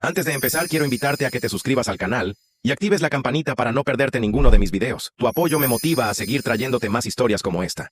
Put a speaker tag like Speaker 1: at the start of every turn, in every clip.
Speaker 1: Antes de empezar, quiero invitarte a que te suscribas al canal y actives la campanita para no perderte ninguno de mis videos. Tu apoyo me motiva a seguir trayéndote más historias como esta.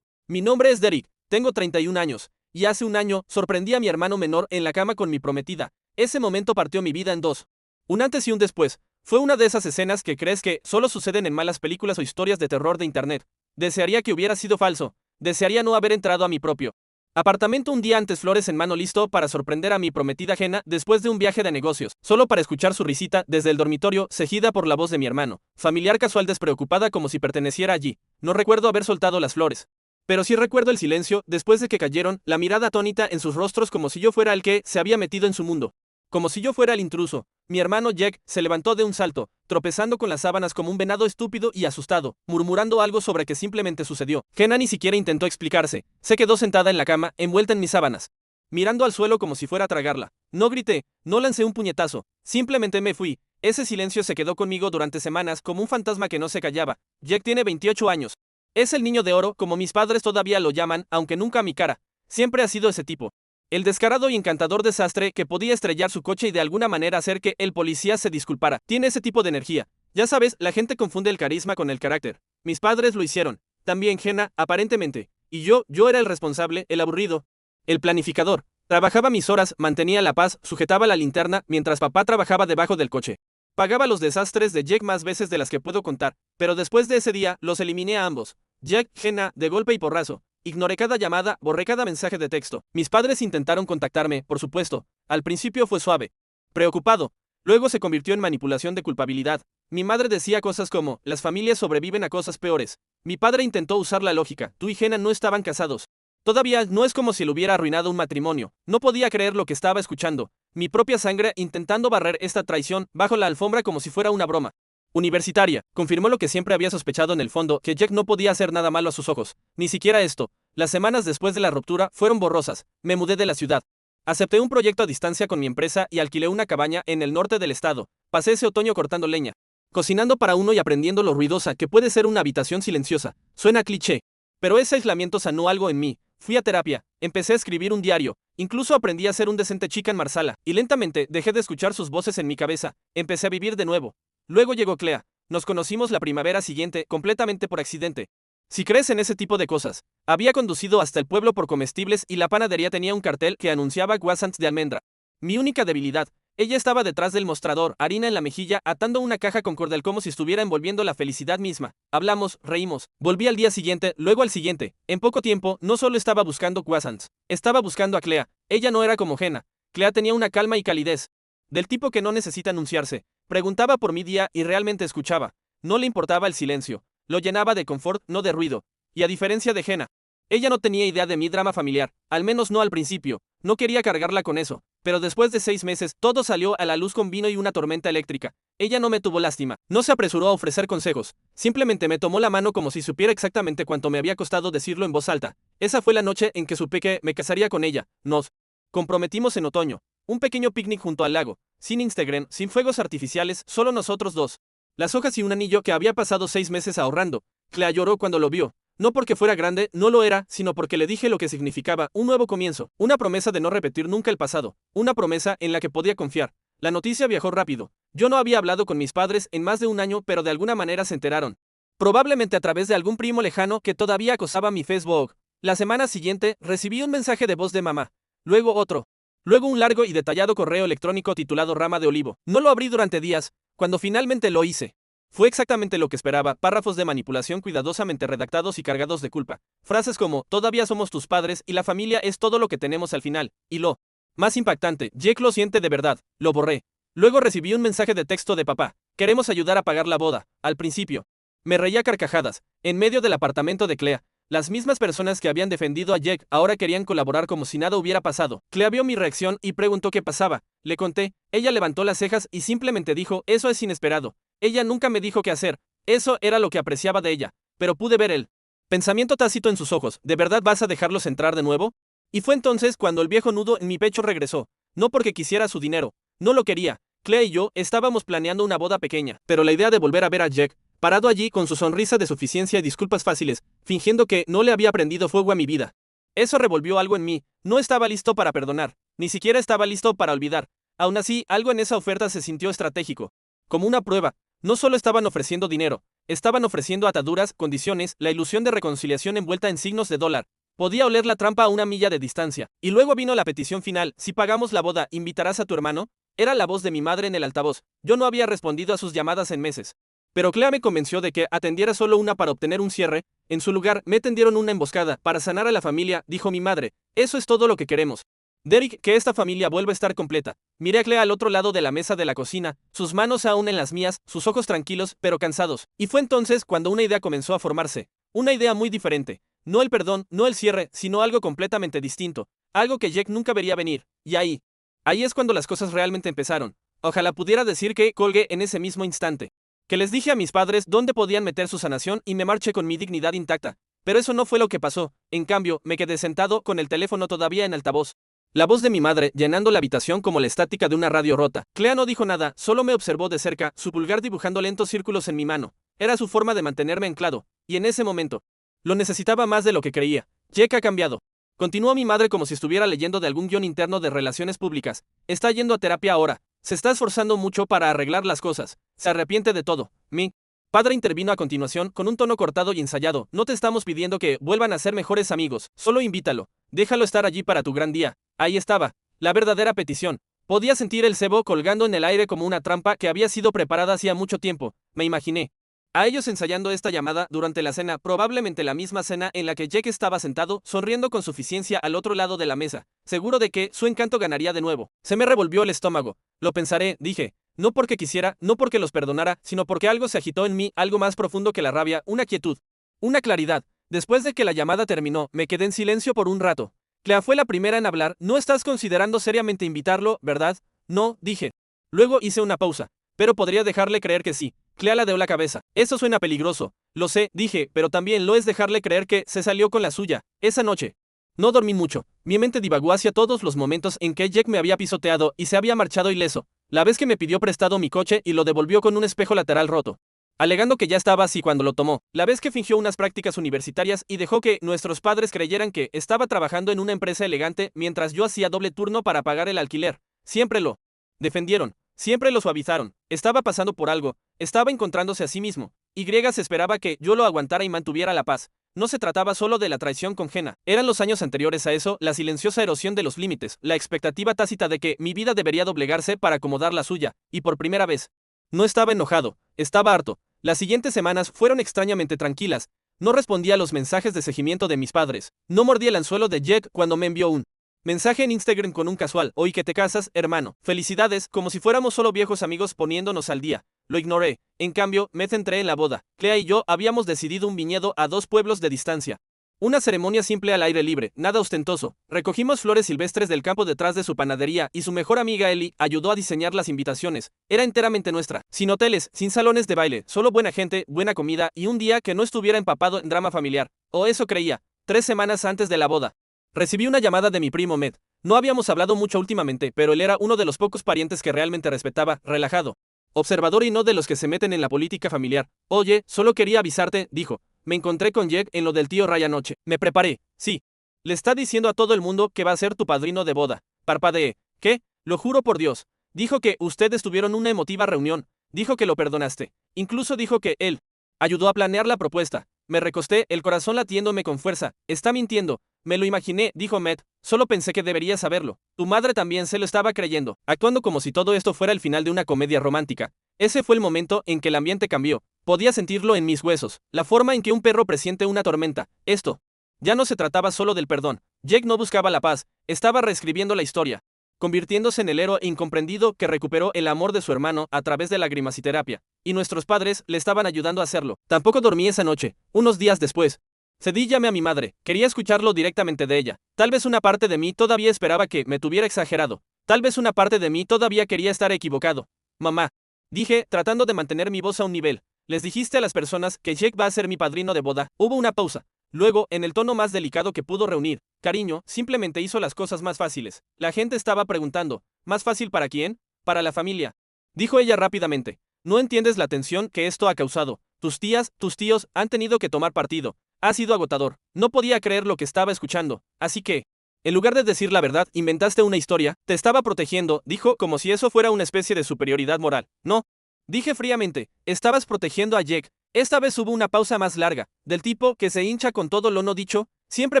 Speaker 2: Mi nombre es Derek, tengo 31 años, y hace un año sorprendí a mi hermano menor en la cama con mi prometida. Ese momento partió mi vida en dos. Un antes y un después. Fue una de esas escenas que crees que solo suceden en malas películas o historias de terror de internet. Desearía que hubiera sido falso. Desearía no haber entrado a mi propio apartamento un día antes, flores en mano, listo para sorprender a mi prometida Jenna después de un viaje de negocios, solo para escuchar su risita desde el dormitorio, seguida por la voz de mi hermano, familiar, casual, despreocupada, como si perteneciera allí. No recuerdo haber soltado las flores, pero sí recuerdo el silencio después de que cayeron, la mirada atónita en sus rostros, como si yo fuera el que se había metido en su mundo, como si yo fuera el intruso. Mi hermano Jack se levantó de un salto, tropezando con las sábanas como un venado, estúpido y asustado, murmurando algo sobre que simplemente sucedió. Jenna ni siquiera intentó explicarse. Se quedó sentada en la cama, envuelta en mis sábanas, mirando al suelo como si fuera a tragarla. No grité, no lancé un puñetazo, simplemente me fui. Ese silencio se quedó conmigo durante semanas como un fantasma que no se callaba. Jack tiene 28 años. Es el niño de oro, como mis padres todavía lo llaman, aunque nunca a mi cara. Siempre ha sido ese tipo. El descarado y encantador desastre que podía estrellar su coche y de alguna manera hacer que el policía se disculpara. Tiene ese tipo de energía. Ya sabes, la gente confunde el carisma con el carácter. Mis padres lo hicieron. También Jenna, aparentemente. Y yo era el responsable, el aburrido, el planificador. Trabajaba mis horas, mantenía la paz, sujetaba la linterna, mientras papá trabajaba debajo del coche. Pagaba los desastres de Jack más veces de las que puedo contar, pero después de ese día, los eliminé a ambos. Jack, Jenna, de golpe y porrazo. Ignoré cada llamada, borré cada mensaje de texto. Mis padres intentaron contactarme, por supuesto. Al principio fue suave, preocupado. Luego se convirtió en manipulación de culpabilidad. Mi madre decía cosas como, las familias sobreviven a cosas peores. Mi padre intentó usar la lógica, tú y Jenna no estaban casados. Todavía no es como si le hubiera arruinado un matrimonio. No podía creer lo que estaba escuchando. Mi propia sangre intentando barrer esta traición bajo la alfombra como si fuera una broma. Universitaria, confirmó lo que siempre había sospechado en el fondo, que Jack no podía hacer nada malo a sus ojos. Ni siquiera esto. Las semanas después de la ruptura fueron borrosas. Me mudé de la ciudad. Acepté un proyecto a distancia con mi empresa y alquilé una cabaña en el norte del estado. Pasé ese otoño cortando leña, cocinando para uno y aprendiendo lo ruidosa que puede ser una habitación silenciosa. Suena cliché, pero ese aislamiento sanó algo en mí. Fui a terapia, empecé a escribir un diario, incluso aprendí a ser un decente chica en Marsala, y lentamente dejé de escuchar sus voces en mi cabeza. Empecé a vivir de nuevo. Luego llegó Clea. Nos conocimos la primavera siguiente, completamente por accidente. Si crees en ese tipo de cosas. Había conducido hasta el pueblo por comestibles y la panadería tenía un cartel que anunciaba croissants de almendra. Mi única debilidad. Ella estaba detrás del mostrador, harina en la mejilla, atando una caja con cordel como si estuviera envolviendo la felicidad misma. Hablamos, reímos. Volví al día siguiente, luego al siguiente. En poco tiempo, no solo estaba buscando croissants. Estaba buscando a Clea. Ella no era como Jenna. Clea tenía una calma y calidez, del tipo que no necesita anunciarse. Preguntaba por mi día y realmente escuchaba. No le importaba el silencio. Lo llenaba de confort, no de ruido. Y a diferencia de Jenna, ella no tenía idea de mi drama familiar, al menos no al principio. No quería cargarla con eso. Pero después de 6 meses, todo salió a la luz con vino y una tormenta eléctrica. Ella no me tuvo lástima. No se apresuró a ofrecer consejos. Simplemente me tomó la mano como si supiera exactamente cuánto me había costado decirlo en voz alta. Esa fue la noche en que supe que me casaría con ella. Nos comprometimos en otoño. Un pequeño picnic junto al lago. Sin Instagram, sin fuegos artificiales, solo nosotros dos. Las hojas y un anillo que había pasado 6 meses ahorrando. Clea lloró cuando lo vio. No porque fuera grande, no lo era, sino porque le dije lo que significaba un nuevo comienzo, una promesa de no repetir nunca el pasado, una promesa en la que podía confiar. La noticia viajó rápido. Yo no había hablado con mis padres en más de un año, pero de alguna manera se enteraron. Probablemente a través de algún primo lejano que todavía acosaba mi Facebook. La semana siguiente, recibí un mensaje de voz de mamá. Luego otro. Luego un largo y detallado correo electrónico titulado Rama de Olivo. No lo abrí durante días. Cuando finalmente lo hice, fue exactamente lo que esperaba, párrafos de manipulación cuidadosamente redactados y cargados de culpa. Frases como, todavía somos tus padres y la familia es todo lo que tenemos al final. Y lo más impactante, Jack lo siente de verdad. Lo borré. Luego recibí un mensaje de texto de papá. Queremos ayudar a pagar la boda. Al principio, me reía a carcajadas. En medio del apartamento de Clea, las mismas personas que habían defendido a Jack ahora querían colaborar como si nada hubiera pasado. Clea vio mi reacción y preguntó qué pasaba. Le conté. Ella levantó las cejas y simplemente dijo, eso es inesperado. Ella nunca me dijo qué hacer. Eso era lo que apreciaba de ella. Pero pude ver el pensamiento tácito en sus ojos. ¿De verdad vas a dejarlos entrar de nuevo? Y fue entonces cuando el viejo nudo en mi pecho regresó. No porque quisiera su dinero. No lo quería. Clea y yo estábamos planeando una boda pequeña. Pero la idea de volver a ver a Jack, parado allí con su sonrisa de suficiencia y disculpas fáciles, fingiendo que no le había prendido fuego a mi vida, Eso revolvió algo en mí. No estaba listo para perdonar, ni siquiera estaba listo para olvidar. Aún así, algo en esa oferta se sintió estratégico. Como una prueba, no solo estaban ofreciendo dinero, estaban ofreciendo ataduras, condiciones, la ilusión de reconciliación envuelta en signos de dólar. Podía oler la trampa a una milla de distancia. Y luego vino la petición final: si pagamos la boda, ¿invitarás a tu hermano? Era la voz de mi madre en el altavoz. Yo no había respondido a sus llamadas en meses. Pero Clea me convenció de que atendiera solo una para obtener un cierre. En su lugar, me tendieron una emboscada para sanar a la familia, dijo mi madre. Eso es todo lo que queremos. Derek, que esta familia vuelva a estar completa. Miré a Clea al otro lado de la mesa de la cocina, sus manos aún en las mías, sus ojos tranquilos, pero cansados. Y fue entonces cuando una idea comenzó a formarse. Una idea muy diferente. No el perdón, no el cierre, sino algo completamente distinto. Algo que Jack nunca vería venir. Y ahí es cuando las cosas realmente empezaron. Ojalá pudiera decir que colgué en ese mismo instante. Que les dije a mis padres dónde podían meter su sanación y me marché con mi dignidad intacta. Pero eso no fue lo que pasó. En cambio, me quedé sentado con el teléfono todavía en altavoz. La voz de mi madre llenando la habitación como la estática de una radio rota. Clea no dijo nada, solo me observó de cerca, su pulgar dibujando lentos círculos en mi mano. Era su forma de mantenerme anclado. Y en ese momento, lo necesitaba más de lo que creía. Jack ha cambiado. Continuó mi madre como si estuviera leyendo de algún guión interno de relaciones públicas. Está yendo a terapia ahora. Se está esforzando mucho para arreglar las cosas. Se arrepiente de todo. Mi padre intervino a continuación con un tono cortado y ensayado. No te estamos pidiendo que vuelvan a ser mejores amigos. Solo invítalo. Déjalo estar allí para tu gran día. Ahí estaba. La verdadera petición. Podía sentir el cebo colgando en el aire como una trampa que había sido preparada hacía mucho tiempo. Me imaginé a ellos ensayando esta llamada durante la cena, probablemente la misma cena en la que Jack estaba sentado, sonriendo con suficiencia al otro lado de la mesa, seguro de que su encanto ganaría de nuevo. Se me revolvió el estómago. Lo pensaré, dije. No porque quisiera, no porque los perdonara, sino porque algo se agitó en mí, algo más profundo que la rabia, una quietud, una claridad. Después de que la llamada terminó, me quedé en silencio por un rato. Clea fue la primera en hablar. No estás considerando seriamente invitarlo, ¿verdad? No, dije. Luego hice una pausa. Pero podría dejarle creer que sí. Clea ladeó la cabeza. Eso suena peligroso. Lo sé, dije, pero también lo es dejarle creer que se salió con la suya. Esa noche no dormí mucho. Mi mente divagó hacia todos los momentos en que Jack me había pisoteado y se había marchado ileso. La vez que me pidió prestado mi coche y lo devolvió con un espejo lateral roto, alegando que ya estaba así cuando lo tomó. La vez que fingió unas prácticas universitarias y dejó que nuestros padres creyeran que estaba trabajando en una empresa elegante mientras yo hacía doble turno para pagar el alquiler. Siempre lo defendieron. Siempre lo suavizaron. Estaba pasando por algo. Estaba encontrándose a sí mismo. Y se esperaba que yo lo aguantara y mantuviera la paz. No se trataba solo de la traición con Jenna. Eran los años anteriores a eso, la silenciosa erosión de los límites, la expectativa tácita de que mi vida debería doblegarse para acomodar la suya. Y por primera vez, no estaba enojado. Estaba harto. Las siguientes semanas fueron extrañamente tranquilas. No respondía a los mensajes de seguimiento de mis padres. No mordí el anzuelo de Jack cuando me envió un mensaje en Instagram con un casual: hoy que te casas, hermano. Felicidades, como si fuéramos solo viejos amigos poniéndonos al día. Lo ignoré. En cambio, me centré en la boda. Clea y yo habíamos decidido un viñedo a 2 pueblos de distancia. Una ceremonia simple al aire libre, nada ostentoso. Recogimos flores silvestres del campo detrás de su panadería y su mejor amiga Ellie ayudó a diseñar las invitaciones. Era enteramente nuestra. Sin hoteles, sin salones de baile, solo buena gente, buena comida y un día que no estuviera empapado en drama familiar. O eso creía. 3 semanas antes de la boda recibí una llamada de mi primo Matt. No habíamos hablado mucho últimamente, pero él era uno de los pocos parientes que realmente respetaba, relajado, observador y no de los que se meten en la política familiar. Oye, solo quería avisarte, dijo. Me encontré con Jack en lo del tío Ray anoche. Me preparé. Sí. Le está diciendo a todo el mundo que va a ser tu padrino de boda. Parpadeé. ¿Qué? Lo juro por Dios. Dijo que ustedes tuvieron una emotiva reunión. Dijo que lo perdonaste. Incluso dijo que él ayudó a planear la propuesta. Me recosté, el corazón latiéndome con fuerza. Está mintiendo. Me lo imaginé, dijo Matt. Solo pensé que deberías saberlo. Tu madre también se lo estaba creyendo, actuando como si todo esto fuera el final de una comedia romántica. Ese fue el momento en que el ambiente cambió. Podía sentirlo en mis huesos, la forma en que un perro presiente una tormenta. Esto ya no se trataba solo del perdón. Jack no buscaba la paz, estaba reescribiendo la historia, convirtiéndose en el héroe incomprendido que recuperó el amor de su hermano a través de lágrimas y terapia. Y nuestros padres le estaban ayudando a hacerlo. Tampoco dormí esa noche. Unos días después, llamé a mi madre. Quería escucharlo directamente de ella. Tal vez una parte de mí todavía esperaba que me tuviera exagerado. Tal vez una parte de mí todavía quería estar equivocado. Mamá, dije, tratando de mantener mi voz a un nivel. ¿Les dijiste a las personas que Jack va a ser mi padrino de boda? Hubo una pausa. Luego, en el tono más delicado que pudo reunir, cariño, simplemente hizo las cosas más fáciles. La gente estaba preguntando, ¿más fácil para quién? Para la familia. Dijo ella rápidamente. No entiendes la tensión que esto ha causado. Tus tías, tus tíos han tenido que tomar partido. Ha sido agotador. No podía creer lo que estaba escuchando, así que, en lugar de decir la verdad, inventaste una historia. Te estaba protegiendo, dijo, como si eso fuera una especie de superioridad moral. No. Dije fríamente, estabas protegiendo a Jake. Esta vez hubo una pausa más larga, del tipo que se hincha con todo lo no dicho. Siempre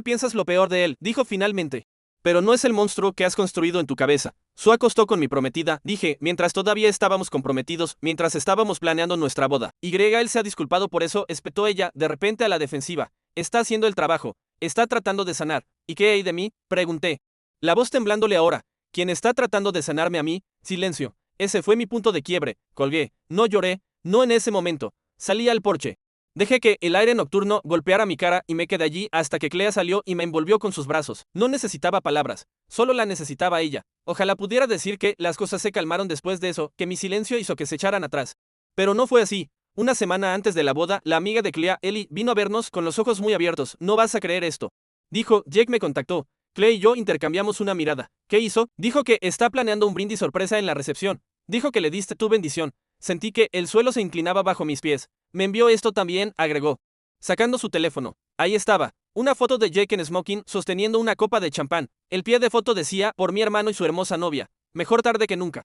Speaker 2: piensas lo peor de él, dijo finalmente. Pero no es el monstruo que has construido en tu cabeza. Su acostó con mi prometida, dije, mientras todavía estábamos comprometidos, mientras estábamos planeando nuestra boda. Él se ha disculpado por eso, espetó ella, de repente a la defensiva. Está haciendo el trabajo. Está tratando de sanar. ¿Y qué hay de mí? Pregunté. La voz temblándole ahora. ¿Quién está tratando de sanarme a mí? Silencio. Ese fue mi punto de quiebre. Colgué. No lloré. No en ese momento. Salí al porche. Dejé que el aire nocturno golpeara mi cara y me quedé allí hasta que Clea salió y me envolvió con sus brazos. No necesitaba palabras, solo la necesitaba ella. Ojalá pudiera decir que las cosas se calmaron después de eso, que mi silencio hizo que se echaran atrás. Pero no fue así. Una semana antes de la boda, la amiga de Clea, Ellie, vino a vernos con los ojos muy abiertos. No vas a creer esto. Dijo, Jake me contactó. Clea y yo intercambiamos una mirada. ¿Qué hizo? Dijo que está planeando un brindis sorpresa en la recepción. Dijo que le diste tu bendición. Sentí que el suelo se inclinaba bajo mis pies. Me envió esto también, agregó, sacando su teléfono. Ahí estaba, una foto de Jake en smoking sosteniendo una copa de champán. El pie de foto decía, por mi hermano y su hermosa novia. Mejor tarde que nunca.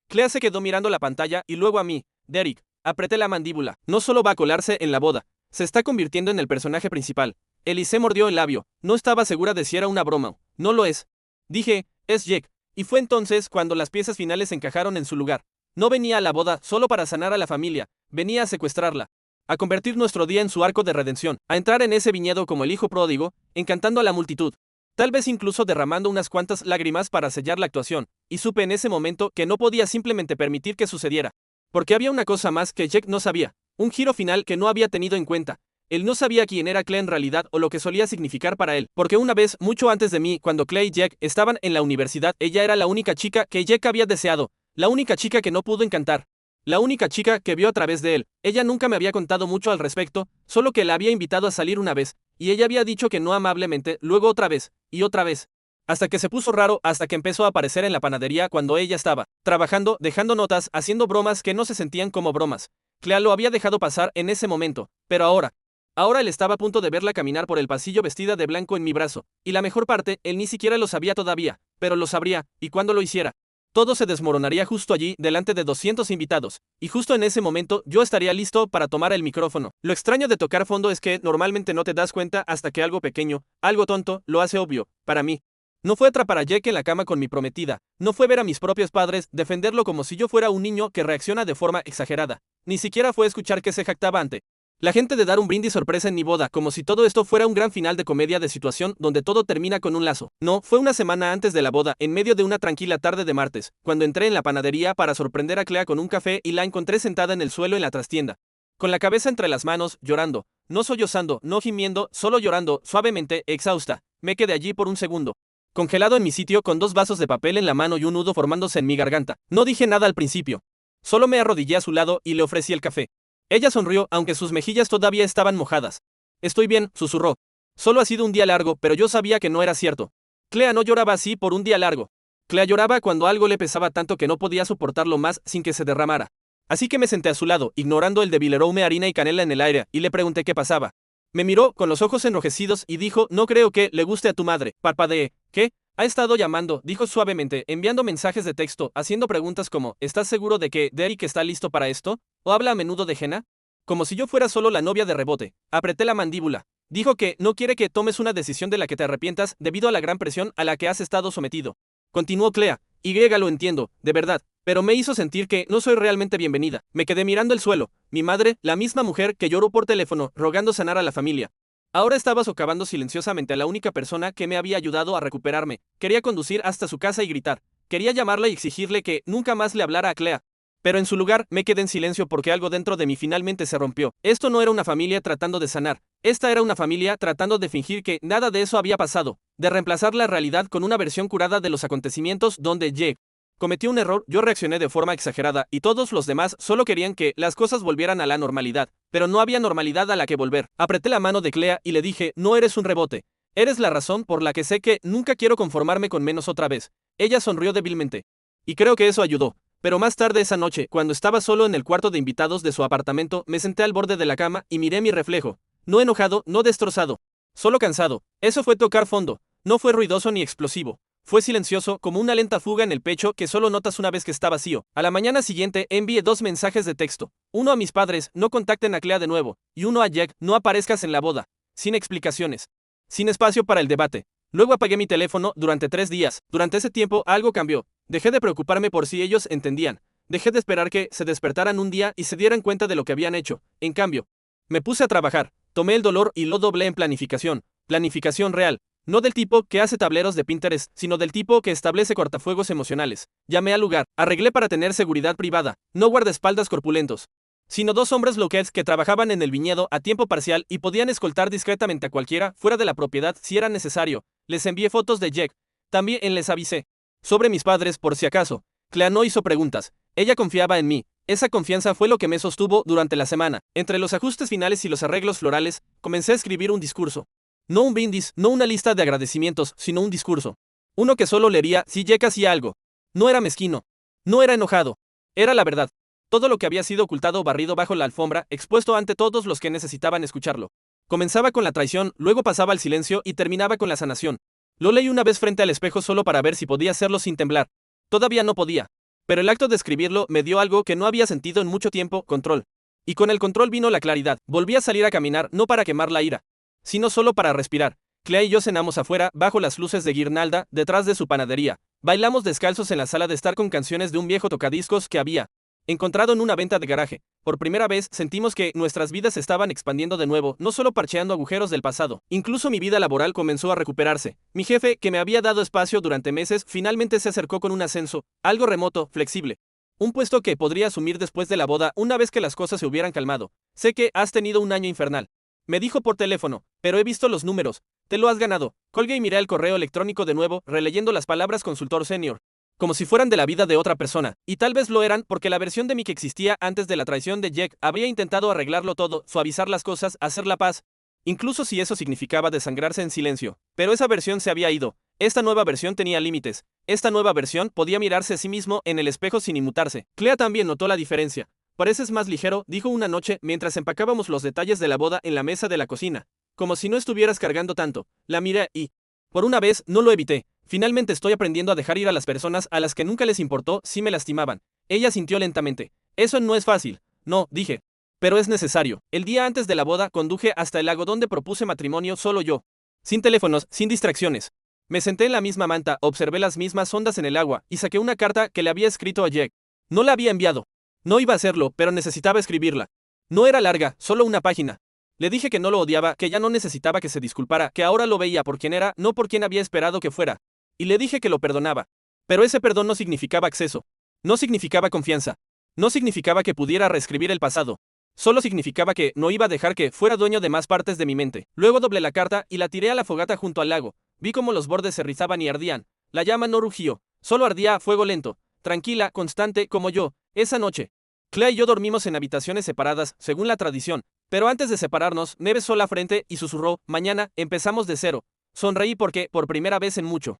Speaker 2: Clea se quedó mirando la pantalla y luego a mí. Derek, apreté la mandíbula. No solo va a colarse en la boda, se está convirtiendo en el personaje principal. Elise mordió el labio. No estaba segura de si era una broma. No lo es. Dije, es Jake. Y fue entonces cuando las piezas finales encajaron en su lugar. No venía a la boda solo para sanar a la familia, venía a secuestrarla, a convertir nuestro día en su arco de redención, a entrar en ese viñedo como el hijo pródigo, encantando a la multitud, tal vez incluso derramando unas cuantas lágrimas para sellar la actuación, y supe en ese momento que no podía simplemente permitir que sucediera, porque había una cosa más que Jake no sabía, un giro final que no había tenido en cuenta. Él no sabía quién era Clea en realidad o lo que solía significar para él, porque una vez, mucho antes de mí, cuando Clea y Jake estaban en la universidad, ella era la única chica que Jake había deseado. La única chica que no pudo encantar. La única chica que vio a través de él. Ella nunca me había contado mucho al respecto, solo que la había invitado a salir una vez, y ella había dicho que no amablemente, luego otra vez, y otra vez. Hasta que se puso raro, hasta que empezó a aparecer en la panadería cuando ella estaba trabajando, dejando notas, haciendo bromas que no se sentían como bromas. Clea lo había dejado pasar en ese momento, pero ahora él estaba a punto de verla caminar por el pasillo vestida de blanco en mi brazo, y la mejor parte, él ni siquiera lo sabía todavía, pero lo sabría, y cuando lo hiciera, todo se desmoronaría justo allí, delante de 200 invitados, y justo en ese momento yo estaría listo para tomar el micrófono. Lo extraño de tocar fondo es que normalmente no te das cuenta hasta que algo pequeño, algo tonto, lo hace obvio, para mí. No fue atrapar a Jake en la cama con mi prometida, no fue ver a mis propios padres defenderlo como si yo fuera un niño que reacciona de forma exagerada, ni siquiera fue escuchar que se jactaba ante la gente de dar un brindis sorpresa en mi boda, como si todo esto fuera un gran final de comedia de situación donde todo termina con un lazo. No, fue una semana antes de la boda, en medio de una tranquila tarde de martes, cuando entré en la panadería para sorprender a Clea con un café y la encontré sentada en el suelo en la trastienda, con la cabeza entre las manos, llorando, no sollozando, no gimiendo, solo llorando, suavemente, exhausta. Me quedé allí por un segundo, congelado en mi sitio con 2 vasos de papel en la mano y un nudo formándose en mi garganta. No dije nada al principio. Solo me arrodillé a su lado y le ofrecí el café. Ella sonrió, aunque sus mejillas todavía estaban mojadas. Estoy bien, susurró. Solo ha sido un día largo, pero yo sabía que no era cierto. Clea no lloraba así por un día largo. Clea lloraba cuando algo le pesaba tanto que no podía soportarlo más sin que se derramara. Así que me senté a su lado, ignorando el débil aroma harina y canela en el aire, y le pregunté qué pasaba. Me miró con los ojos enrojecidos y dijo, no creo que le guste a tu madre. Parpadeé. ¿Qué? Ha estado llamando, dijo suavemente, enviando mensajes de texto, haciendo preguntas como, ¿estás seguro de que Derek está listo para esto? ¿O habla a menudo de Jenna? Como si yo fuera solo la novia de rebote. Apreté la mandíbula. Dijo que no quiere que tomes una decisión de la que te arrepientas debido a la gran presión a la que has estado sometido. Continuó Clea. Lo entiendo, de verdad, pero me hizo sentir que no soy realmente bienvenida. Me quedé mirando el suelo. Mi madre, la misma mujer que lloró por teléfono, rogando sanar a la familia. Ahora estaba socavando silenciosamente a la única persona que me había ayudado a recuperarme. Quería conducir hasta su casa y gritar. Quería llamarla y exigirle que nunca más le hablara a Clea. Pero en su lugar, me quedé en silencio porque algo dentro de mí finalmente se rompió. Esto no era una familia tratando de sanar. Esta era una familia tratando de fingir que nada de eso había pasado, de reemplazar la realidad con una versión curada de los acontecimientos donde Jake cometió un error. Yo reaccioné de forma exagerada y todos los demás solo querían que las cosas volvieran a la normalidad, pero no había normalidad a la que volver. Apreté la mano de Clea y le dije, no eres un rebote. Eres la razón por la que sé que nunca quiero conformarme con menos otra vez. Ella sonrió débilmente. Y creo que eso ayudó. Pero más tarde esa noche, cuando estaba solo en el cuarto de invitados de su apartamento, me senté al borde de la cama y miré mi reflejo. No enojado, no destrozado. Solo cansado. Eso fue tocar fondo. No fue ruidoso ni explosivo. Fue silencioso, como una lenta fuga en el pecho que solo notas una vez que está vacío. A la mañana siguiente envié 2 mensajes de texto. Uno a mis padres, no contacten a Clea de nuevo. Y uno a Jack, no aparezcas en la boda. Sin explicaciones. Sin espacio para el debate. Luego apagué mi teléfono durante 3 días. Durante ese tiempo algo cambió. Dejé de preocuparme por si ellos entendían. Dejé de esperar que se despertaran un día y se dieran cuenta de lo que habían hecho. En cambio, me puse a trabajar. Tomé el dolor y lo doblé en planificación. Planificación real. No del tipo que hace tableros de Pinterest, sino del tipo que establece cortafuegos emocionales. Llamé al lugar, arreglé para tener seguridad privada, no guardaespaldas corpulentos, sino 2 hombres locals que trabajaban en el viñedo a tiempo parcial y podían escoltar discretamente a cualquiera fuera de la propiedad si era necesario. Les envié fotos de Jack. También les avisé. Sobre mis padres, por si acaso. Clea no hizo preguntas. Ella confiaba en mí. Esa confianza fue lo que me sostuvo durante la semana. Entre los ajustes finales y los arreglos florales, comencé a escribir un discurso. No un brindis, no una lista de agradecimientos, sino un discurso. Uno que solo leería si Jack hacía algo. No era mezquino. No era enojado. Era la verdad. Todo lo que había sido ocultado barrido bajo la alfombra, expuesto ante todos los que necesitaban escucharlo. Comenzaba con la traición, luego pasaba al silencio y terminaba con la sanación. Lo leí una vez frente al espejo solo para ver si podía hacerlo sin temblar. Todavía no podía. Pero el acto de escribirlo me dio algo que no había sentido en mucho tiempo, control. Y con el control vino la claridad. Volví a salir a caminar, no para quemar la ira, sino solo para respirar. Clea y yo cenamos afuera, bajo las luces de guirnalda, detrás de su panadería. Bailamos descalzos en la sala de estar con canciones de un viejo tocadiscos que había encontrado en una venta de garaje. Por primera vez sentimos que nuestras vidas se estaban expandiendo de nuevo, no solo parcheando agujeros del pasado. Incluso mi vida laboral comenzó a recuperarse. Mi jefe, que me había dado espacio durante meses, finalmente se acercó con un ascenso, algo remoto, flexible. Un puesto que podría asumir después de la boda una vez que las cosas se hubieran calmado. Sé que has tenido un año infernal. Me dijo por teléfono, pero he visto los números. Te lo has ganado. Colgué y miré el correo electrónico de nuevo, releyendo las palabras consultor senior. Como si fueran de la vida de otra persona. Y tal vez lo eran porque la versión de mí que existía antes de la traición de Jack habría intentado arreglarlo todo, suavizar las cosas, hacer la paz. Incluso si eso significaba desangrarse en silencio. Pero esa versión se había ido. Esta nueva versión tenía límites. Esta nueva versión podía mirarse a sí mismo en el espejo sin inmutarse. Clea también notó la diferencia. Pareces más ligero, dijo una noche mientras empacábamos los detalles de la boda en la mesa de la cocina. Como si no estuvieras cargando tanto. La miré y, por una vez, no lo evité. Finalmente estoy aprendiendo a dejar ir a las personas a las que nunca les importó si me lastimaban. Ella sintió lentamente. Eso no es fácil. No, dije. Pero es necesario. El día antes de la boda conduje hasta el lago donde propuse matrimonio solo yo. Sin teléfonos, sin distracciones. Me senté en la misma manta, observé las mismas ondas en el agua y saqué una carta que le había escrito a Jack. No la había enviado. No iba a hacerlo, pero necesitaba escribirla. No era larga, solo una página. Le dije que no lo odiaba, que ya no necesitaba que se disculpara, que ahora lo veía por quien era, no por quien había esperado que fuera. Y le dije que lo perdonaba. Pero ese perdón no significaba acceso. No significaba confianza. No significaba que pudiera reescribir el pasado. Solo significaba que no iba a dejar que fuera dueño de más partes de mi mente. Luego doblé la carta y la tiré a la fogata junto al lago. Vi cómo los bordes se rizaban y ardían. La llama no rugió. Solo ardía a fuego lento. Tranquila, constante, como yo. Esa noche. Clea y yo dormimos en habitaciones separadas, según la tradición. Pero antes de separarnos, me besó la frente y susurró, mañana, empezamos de cero. Sonreí porque, por primera vez en mucho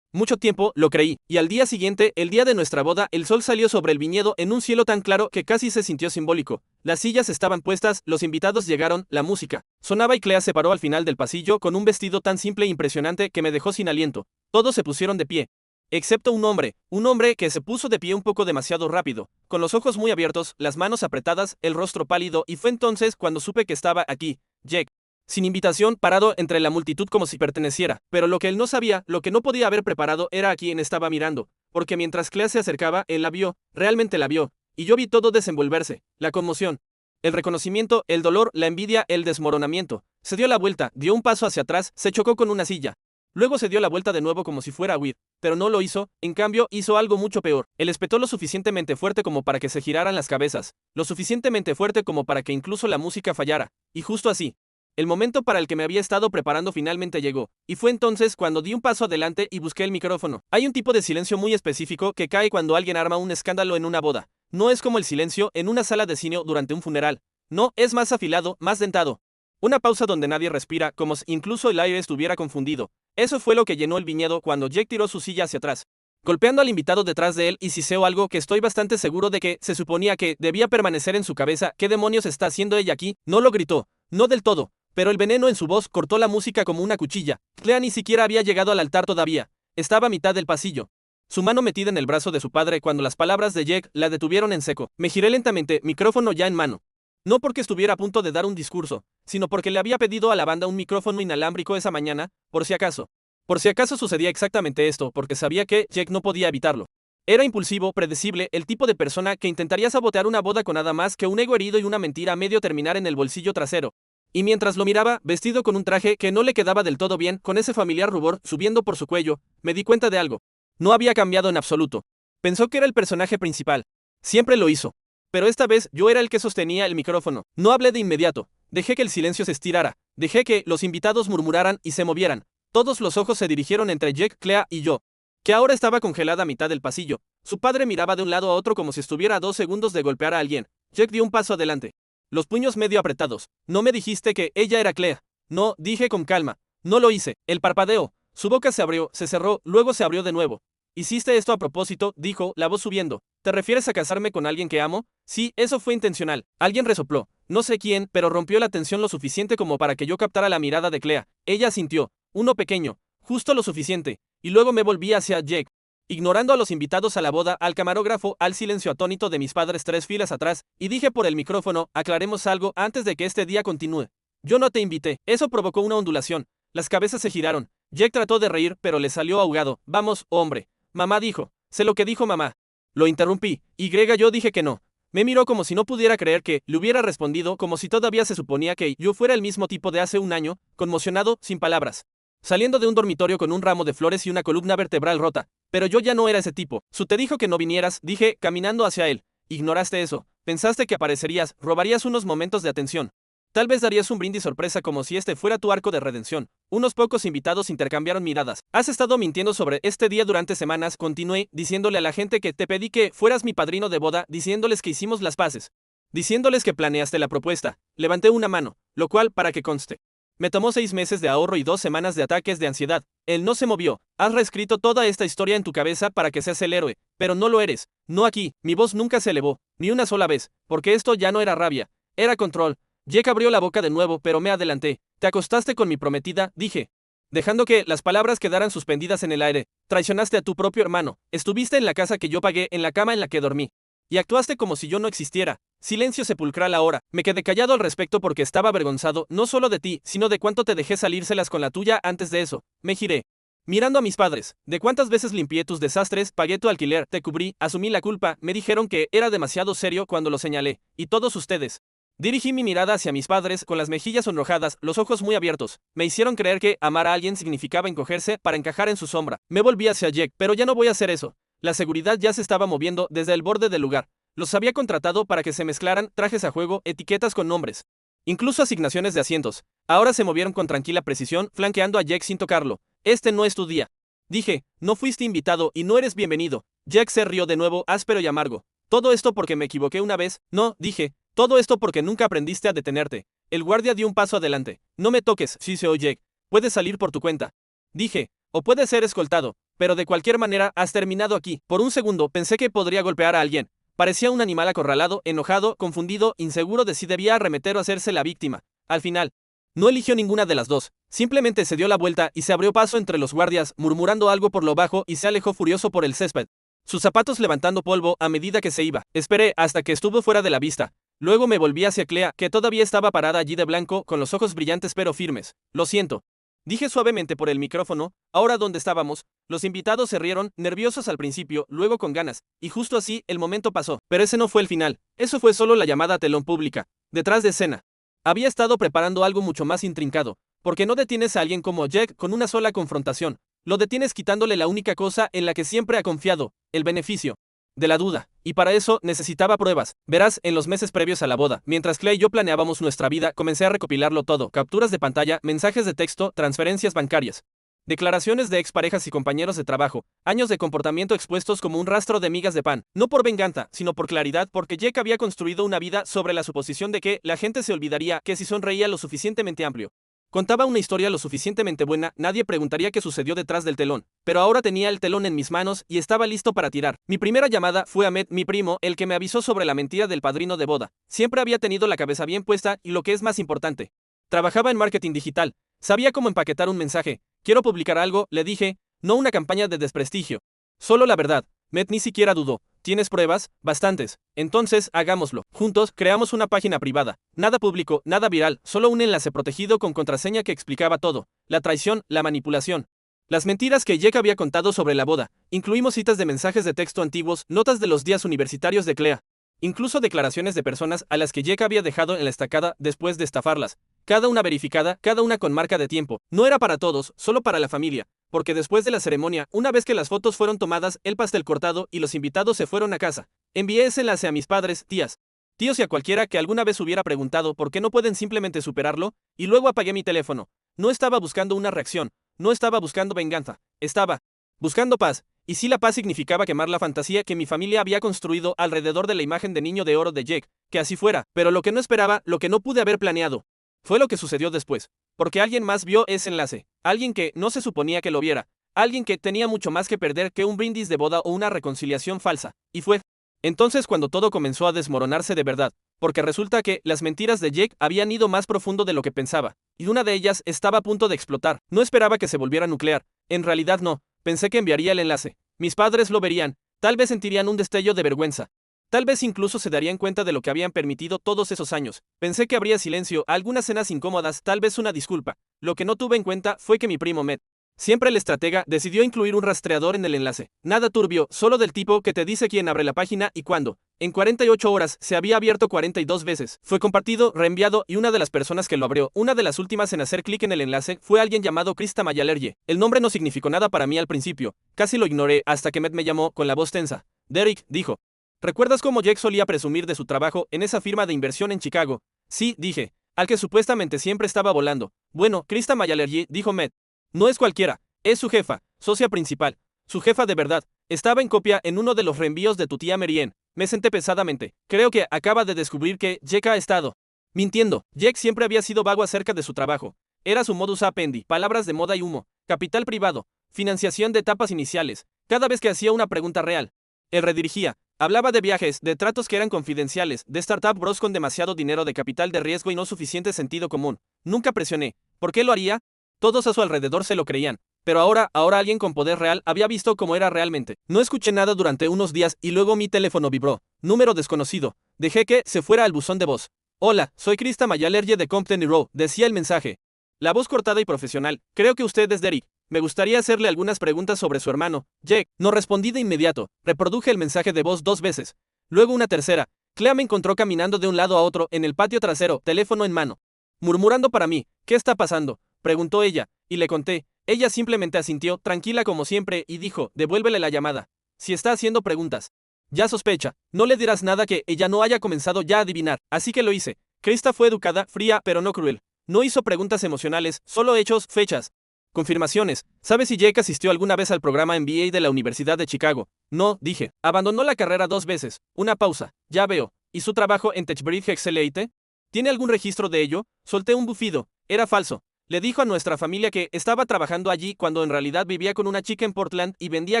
Speaker 2: tiempo, lo creí, y al día siguiente, el día de nuestra boda, el sol salió sobre el viñedo en un cielo tan claro que casi se sintió simbólico. Las sillas estaban puestas, los invitados llegaron, la música sonaba y Clea se paró al final del pasillo con un vestido tan simple e impresionante que me dejó sin aliento. Todos se pusieron de pie. Excepto un hombre que se puso de pie un poco demasiado rápido, con los ojos muy abiertos, las manos apretadas, el rostro pálido, y fue entonces cuando supe que estaba aquí, Jack. Sin invitación, parado entre la multitud como si perteneciera, pero lo que él no sabía, lo que no podía haber preparado era a quien estaba mirando, porque mientras Clea se acercaba, él la vio, realmente la vio, y yo vi todo desenvolverse, la conmoción, el reconocimiento, el dolor, la envidia, el desmoronamiento. Se dio la vuelta, dio un paso hacia atrás, se chocó con una silla. Luego se dio la vuelta de nuevo como si fuera a huir, pero no lo hizo, en cambio hizo algo mucho peor. Él espetó lo suficientemente fuerte como para que se giraran las cabezas, lo suficientemente fuerte como para que incluso la música fallara, y justo así. El momento para el que me había estado preparando finalmente llegó, y fue entonces cuando di un paso adelante y busqué el micrófono. Hay un tipo de silencio muy específico que cae cuando alguien arma un escándalo en una boda. No es como el silencio en una sala de cine durante un funeral. No, es más afilado, más dentado. Una pausa donde nadie respira, como si incluso el aire estuviera confundido. Eso fue lo que llenó el viñedo cuando Jack tiró su silla hacia atrás, golpeando al invitado detrás de él y siseó algo que estoy bastante seguro de que se suponía que debía permanecer en su cabeza. ¿Qué demonios está haciendo ella aquí? No lo gritó, no del todo, Pero el veneno en su voz cortó la música como una cuchilla. Clea ni siquiera había llegado al altar todavía. Estaba a mitad del pasillo, su mano metida en el brazo de su padre cuando las palabras de Jake la detuvieron en seco. Me giré lentamente, micrófono ya en mano. No porque estuviera a punto de dar un discurso, sino porque le había pedido a la banda un micrófono inalámbrico esa mañana, por si acaso. Por si acaso sucedía exactamente esto, porque sabía que Jake no podía evitarlo. Era impulsivo, predecible, el tipo de persona que intentaría sabotear una boda con nada más que un ego herido y una mentira a medio terminar en el bolsillo trasero. Y mientras lo miraba, vestido con un traje que no le quedaba del todo bien, con ese familiar rubor subiendo por su cuello, me di cuenta de algo. No había cambiado en absoluto. Pensó que era el personaje principal. Siempre lo hizo. Pero esta vez yo era el que sostenía el micrófono. No hablé de inmediato. Dejé que el silencio se estirara. Dejé que los invitados murmuraran y se movieran. Todos los ojos se dirigieron entre Jake, Clea y yo, que ahora estaba congelada a mitad del pasillo. Su padre miraba de un lado a otro como si estuviera a 2 segundos de golpear a alguien. Jake dio un paso adelante, los puños medio apretados. No me dijiste que ella era Clea. No, dije con calma. No lo hice. El parpadeo. Su boca se abrió, se cerró, luego se abrió de nuevo. Hiciste esto a propósito, dijo, la voz subiendo. ¿Te refieres a casarme con alguien que amo? Sí, eso fue intencional. Alguien resopló. No sé quién, pero rompió la tensión lo suficiente como para que yo captara la mirada de Clea. Ella sintió. Uno pequeño. Justo lo suficiente. Y luego me volví hacia Jake, ignorando a los invitados a la boda, al camarógrafo, al silencio atónito de mis padres 3 filas atrás, y dije por el micrófono, aclaremos algo antes de que este día continúe. Yo no te invité. Eso provocó una ondulación. Las cabezas se giraron. Jake trató de reír, pero le salió ahogado. Vamos, hombre. Mamá dijo. Sé lo que dijo mamá. Lo interrumpí. Yo dije que no. Me miró como si no pudiera creer que le hubiera respondido, como si todavía se suponía que yo fuera el mismo tipo de hace un año, conmocionado, sin palabras. Saliendo de un dormitorio con un ramo de flores y una columna vertebral rota. Pero yo ya no era ese tipo. Su te dijo que no vinieras, dije, caminando hacia él. Ignoraste eso. Pensaste que aparecerías, robarías unos momentos de atención. Tal vez darías un brindis sorpresa como si este fuera tu arco de redención. Unos pocos invitados intercambiaron miradas. Has estado mintiendo sobre este día durante semanas, continué, diciéndole a la gente que te pedí que fueras mi padrino de boda, diciéndoles que hicimos las paces. Diciéndoles que planeaste la propuesta. Levanté una mano, lo cual, para que conste. Me tomó 6 meses de ahorro y 2 semanas de ataques de ansiedad. Él no se movió. Has reescrito toda esta historia en tu cabeza para que seas el héroe, pero no lo eres. No aquí. Mi voz nunca se elevó, ni una sola vez, porque esto ya no era rabia, era control. Jake abrió la boca de nuevo, pero me adelanté. Te acostaste con mi prometida, dije, dejando que las palabras quedaran suspendidas en el aire. Traicionaste a tu propio hermano. Estuviste en la casa que yo pagué, en la cama en la que dormí. Y actuaste como si yo no existiera. Silencio sepulcral ahora. Me quedé callado al respecto porque estaba avergonzado, no solo de ti, sino de cuánto te dejé salírselas con la tuya antes de eso. Me giré, mirando a mis padres. De cuántas veces limpié tus desastres, pagué tu alquiler, te cubrí, asumí la culpa, me dijeron que era demasiado serio cuando lo señalé. Y todos ustedes. Dirigí mi mirada hacia mis padres, con las mejillas sonrojadas, los ojos muy abiertos. Me hicieron creer que amar a alguien significaba encogerse para encajar en su sombra. Me volví hacia Jake, pero ya no voy a hacer eso. La seguridad ya se estaba moviendo desde el borde del lugar. Los había contratado para que se mezclaran trajes a juego, etiquetas con nombres, incluso asignaciones de asientos. Ahora se movieron con tranquila precisión, flanqueando a Jake sin tocarlo. Este no es tu día. Dije, no fuiste invitado y no eres bienvenido. Jake se rió de nuevo, áspero y amargo. Todo esto porque me equivoqué una vez. No, dije, todo esto porque nunca aprendiste a detenerte. El guardia dio un paso adelante. No me toques, siseó Jake. Puedes salir por tu cuenta. Dije, o puedes ser escoltado, pero de cualquier manera has terminado aquí. Por un segundo pensé que podría golpear a alguien. Parecía un animal acorralado, enojado, confundido, inseguro de si debía arremeter o hacerse la víctima. Al final, no eligió ninguna de las dos. Simplemente se dio la vuelta y se abrió paso entre los guardias, murmurando algo por lo bajo y se alejó furioso por el césped, sus zapatos levantando polvo a medida que se iba. Esperé hasta que estuvo fuera de la vista. Luego me volví hacia Clea, que todavía estaba parada allí de blanco, con los ojos brillantes pero firmes. Lo siento. Dije suavemente por el micrófono. Ahora donde estábamos, los invitados se rieron, nerviosos al principio, luego con ganas, y justo así el momento pasó. Pero ese no fue el final. Eso fue solo la llamada a telón pública. Detrás de escena. Había estado preparando algo mucho más intrincado, porque no detienes a alguien como Jake con una sola confrontación. Lo detienes quitándole la única cosa en la que siempre ha confiado, el beneficio de la duda, y para eso necesitaba pruebas. Verás, en los meses previos a la boda, mientras Clay y yo planeábamos nuestra vida, comencé a recopilarlo todo: capturas de pantalla, mensajes de texto, transferencias bancarias, declaraciones de exparejas y compañeros de trabajo, años de comportamiento expuestos como un rastro de migas de pan, no por venganza, sino por claridad, porque Jake había construido una vida sobre la suposición de que la gente se olvidaría que si sonreía lo suficientemente amplio, contaba una historia lo suficientemente buena, nadie preguntaría qué sucedió detrás del telón. Pero ahora tenía el telón en mis manos y estaba listo para tirar. Mi primera llamada fue a Ahmed, mi primo, el que me avisó sobre la mentira del padrino de boda. Siempre había tenido la cabeza bien puesta y, lo que es más importante, Trabajaba en marketing digital. Sabía cómo empaquetar un mensaje. Quiero publicar algo, le dije, no una campaña de desprestigio. Solo la verdad. Matt ni siquiera dudó. ¿Tienes pruebas? Bastantes. Entonces, hagámoslo. Juntos, creamos una página privada. Nada público, nada viral, solo un enlace protegido con contraseña que explicaba todo. La traición, la manipulación. Las mentiras que Jake había contado sobre la boda. Incluimos citas de mensajes de texto antiguos, notas de los días universitarios de Clea. Incluso declaraciones de personas a las que Jake había dejado en la estacada después de estafarlas. Cada una verificada, cada una con marca de tiempo. No era para todos, solo para la familia. Porque después de la ceremonia, una vez que las fotos fueron tomadas, el pastel cortado y los invitados se fueron a casa, envié ese enlace a mis padres, tías, tíos y a cualquiera que alguna vez hubiera preguntado por qué no pueden simplemente superarlo, y luego apagué mi teléfono. No estaba buscando una reacción, no estaba buscando venganza, estaba buscando paz. Y si la paz significaba quemar la fantasía que mi familia había construido alrededor de la imagen de niño de oro de Jake, que así fuera, pero lo que no esperaba, lo que no pude haber planeado, fue lo que sucedió después. Porque alguien más vio ese enlace, alguien que no se suponía que lo viera, alguien que tenía mucho más que perder que un brindis de boda o una reconciliación falsa, y fue entonces cuando todo comenzó a desmoronarse de verdad, porque resulta que las mentiras de Jake habían ido más profundo de lo que pensaba, y una de ellas estaba a punto de explotar. No esperaba que se volviera nuclear, en realidad no, pensé que enviaría el enlace, mis padres lo verían, tal vez sentirían un destello de vergüenza. Tal vez incluso se darían cuenta de lo que habían permitido todos esos años. Pensé que habría silencio, algunas cenas incómodas, tal vez una disculpa. Lo que no tuve en cuenta fue que mi primo Matt, siempre el estratega, decidió incluir un rastreador en el enlace. Nada turbio, solo del tipo que te dice quién abre la página y cuándo. En 48 horas se había abierto 42 veces. Fue compartido, reenviado y una de las personas que lo abrió, una de las últimas en hacer clic en el enlace, fue alguien llamado Krista Mayalerje. El nombre no significó nada para mí al principio. Casi lo ignoré hasta que Matt me llamó con la voz tensa. Derek, dijo. ¿Recuerdas cómo Jake solía presumir de su trabajo en esa firma de inversión en Chicago? Sí, dije, al que supuestamente siempre estaba volando. Bueno, Krista Mayalerje, dijo Matt. No es cualquiera, es su jefa, socia principal, su jefa de verdad. Estaba en copia en uno de los reenvíos de tu tía Marianne. Me senté pesadamente. Creo que acaba de descubrir que Jake ha estado mintiendo. Jake siempre había sido vago acerca de su trabajo. Era su modus operandi, palabras de moda y humo, capital privado, financiación de etapas iniciales. Cada vez que hacía una pregunta real, él redirigía. Hablaba de viajes, de tratos que eran confidenciales, de startup bros con demasiado dinero de capital de riesgo y no suficiente sentido común. Nunca presioné. ¿Por qué lo haría? Todos a su alrededor se lo creían. Pero ahora alguien con poder real había visto cómo era realmente. No escuché nada durante unos días y luego mi teléfono vibró. Número desconocido. Dejé que se fuera al buzón de voz. Hola, soy Krista Mayalerje de Compton Row, decía el mensaje. La voz cortada y profesional. Creo que usted es Derek. Me gustaría hacerle algunas preguntas sobre su hermano, Jake. No respondí de inmediato. Reproduje el mensaje de voz 2 veces. Luego una tercera. Clea me encontró caminando de un lado a otro en el patio trasero, teléfono en mano. Murmurando para mí. ¿Qué está pasando?, preguntó ella, y le conté. Ella simplemente asintió, tranquila como siempre, y dijo, devuélvele la llamada. Si está haciendo preguntas. Ya sospecha. No le dirás nada que ella no haya comenzado ya a adivinar. Así que lo hice. Krista fue educada, fría, pero no cruel. No hizo preguntas emocionales, solo hechos, fechas. Confirmaciones. ¿Sabes si Jake asistió alguna vez al programa MBA de la Universidad de Chicago? No, dije. Abandonó la carrera 2 veces. Una pausa. Ya veo. ¿Y su trabajo en TechBridge Excelate? ¿Tiene algún registro de ello? Solté un bufido. Era falso. Le dijo a nuestra familia que estaba trabajando allí cuando en realidad vivía con una chica en Portland y vendía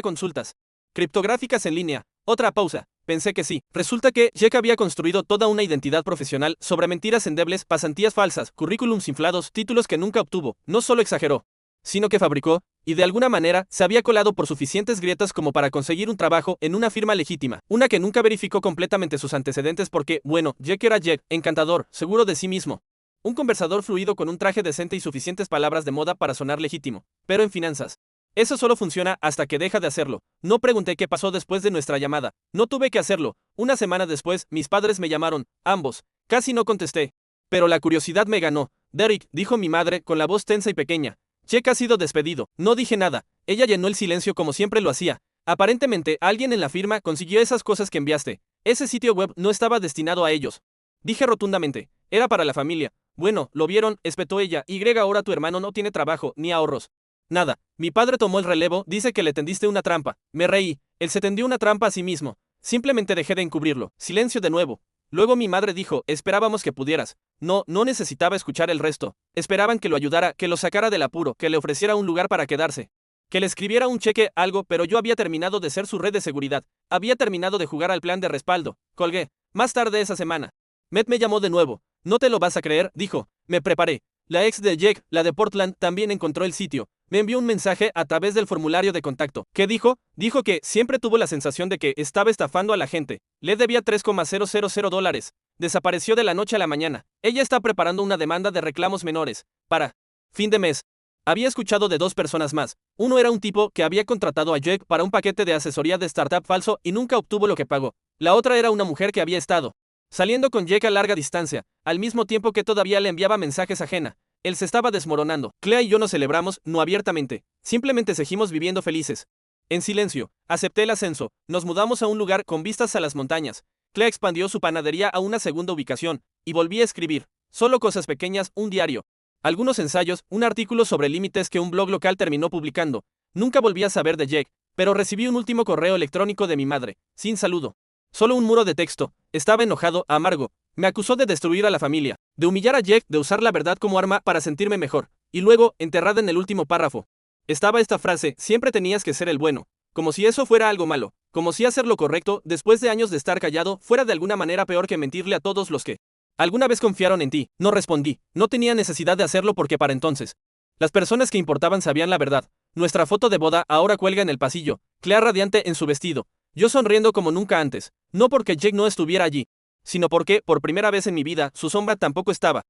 Speaker 2: consultas criptográficas en línea. Otra pausa. Pensé que sí. Resulta que Jake había construido toda una identidad profesional sobre mentiras endebles, pasantías falsas, currículums inflados, títulos que nunca obtuvo. No solo exageró, sino que fabricó, y de alguna manera se había colado por suficientes grietas como para conseguir un trabajo en una firma legítima, una que nunca verificó completamente sus antecedentes porque, bueno, Jake era Jake, encantador, seguro de sí mismo. Un conversador fluido con un traje decente y suficientes palabras de moda para sonar legítimo, pero en finanzas. Eso solo funciona hasta que deja de hacerlo. No pregunté qué pasó después de nuestra llamada. No tuve que hacerlo. Una semana después, mis padres me llamaron, ambos. Casi no contesté. Pero la curiosidad me ganó. Derek, dijo mi madre, con la voz tensa y pequeña. Jake ha sido despedido. No dije nada. Ella llenó el silencio como siempre lo hacía. Aparentemente, alguien en la firma consiguió esas cosas que enviaste. Ese sitio web no estaba destinado a ellos. Dije rotundamente. Era para la familia. Bueno, lo vieron, espetó ella. Ahora tu hermano no tiene trabajo, ni ahorros. Nada. Mi padre tomó el relevo, dice que le tendiste una trampa. Me reí. Él se tendió una trampa a sí mismo. Simplemente dejé de encubrirlo. Silencio de nuevo. Luego mi madre dijo, esperábamos que pudieras. No necesitaba escuchar el resto. Esperaban que lo ayudara, que lo sacara del apuro, que le ofreciera un lugar para quedarse. Que le escribiera un cheque, algo, pero yo había terminado de ser su red de seguridad. Había terminado de jugar al plan de respaldo. Colgué. Más tarde esa semana, Matt me llamó de nuevo. No te lo vas a creer, dijo. Me preparé. La ex de Jake, la de Portland, también encontró el sitio. Me envió un mensaje a través del formulario de contacto. ¿Qué dijo? Dijo que siempre tuvo la sensación de que estaba estafando a la gente. Le debía $3,000. Desapareció de la noche a la mañana. Ella está preparando una demanda de reclamos menores para fin de mes. Había escuchado de 2 personas más. Uno era un tipo que había contratado a Jake para un paquete de asesoría de startup falso y nunca obtuvo lo que pagó. La otra era una mujer que había estado saliendo con Jake a larga distancia, al mismo tiempo que todavía le enviaba mensajes ajena. Él se estaba desmoronando. Clea y yo nos celebramos, no abiertamente. Simplemente seguimos viviendo felices. En silencio, acepté el ascenso. Nos mudamos a un lugar con vistas a las montañas. Clea expandió su panadería a una segunda ubicación, y volví a escribir. Solo cosas pequeñas, un diario. Algunos ensayos, un artículo sobre límites que un blog local terminó publicando. Nunca volví a saber de Jake, pero recibí un último correo electrónico de mi madre, sin saludo. Solo un muro de texto. Estaba enojado, amargo. Me acusó de destruir a la familia, de humillar a Jake, de usar la verdad como arma para sentirme mejor. Y luego, enterrada en el último párrafo, estaba esta frase: siempre tenías que ser el bueno. Como si eso fuera algo malo. Como si hacer lo correcto, después de años de estar callado, fuera de alguna manera peor que mentirle a todos los que alguna vez confiaron en ti. No respondí. No tenía necesidad de hacerlo porque para entonces las personas que importaban sabían la verdad. Nuestra foto de boda ahora cuelga en el pasillo, Clea radiante en su vestido. Yo sonriendo como nunca antes. No porque Jake no estuviera allí, sino porque, por primera vez en mi vida, su sombra tampoco estaba.